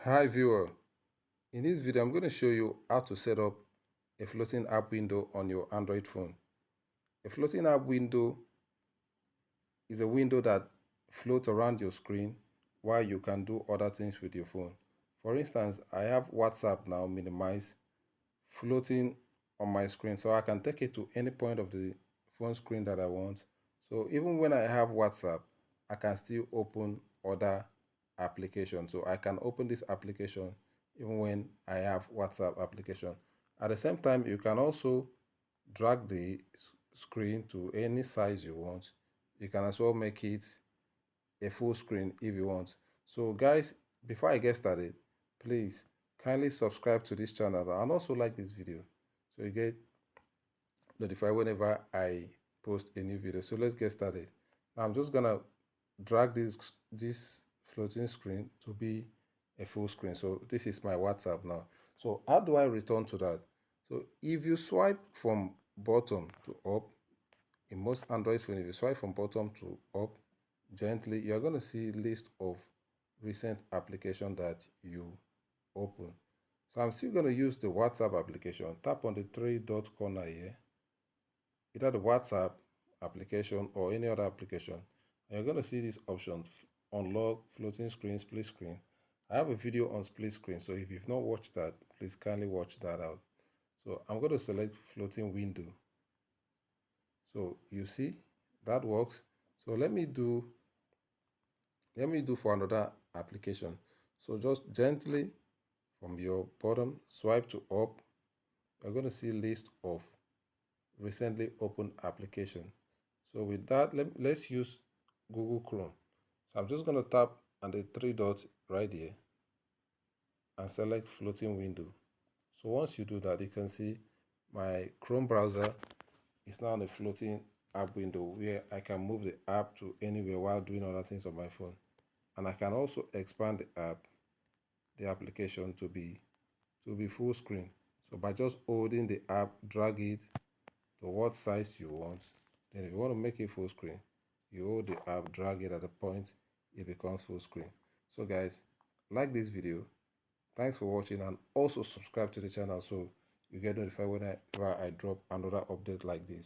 Hi viewer, in this video I'm going to show you how to set up a floating app window on your Android phone. A floating app window is a window that floats around your screen while you can do other things with your phone. For instance, I have WhatsApp now minimized floating on my screen, so I can take it to any point of the phone screen that I want. So even when I have WhatsApp, I can still open other applications. So I can open this application even when I have WhatsApp application. At the same time, you can also drag the screen to any size you want. You can as well make it a full screen if you want. So guys, before I get started, please kindly subscribe to this channel and also like this video so you get notified whenever I post a new video. So let's get started. Now I'm just gonna drag this floating screen to be a full screen. So this is my WhatsApp now. So how do I return to that? So if you swipe from bottom to up, in most Android phones, if you swipe from bottom to up gently, you're going to see list of recent application that you open. So I'm still going to use the WhatsApp application. Tap on the three dot corner here, either the WhatsApp application or any other application. And you're going to see this option, unlock floating screen, split screen. I have a video on split screen, so if you've not watched that, please kindly watch that out. So I'm going to select floating window. So you see that works. So let me do for another application. So just gently from your bottom swipe to up, you're going to see list of recently opened application. So with that, let's use Google Chrome. So I'm just going to tap on the three dots right here and select floating window. So once you do that, you can see my Chrome browser is now on a floating app window where I can move the app to anywhere while doing other things on my phone. And I can also expand the application to be full screen. So by just holding the app, drag it to what size you want. Then if you want to make it full screen, you hold the app, drag it at the point it becomes full screen. So guys, like this video. Thanks for watching and also subscribe to the channel so you get notified whenever I drop another update like this.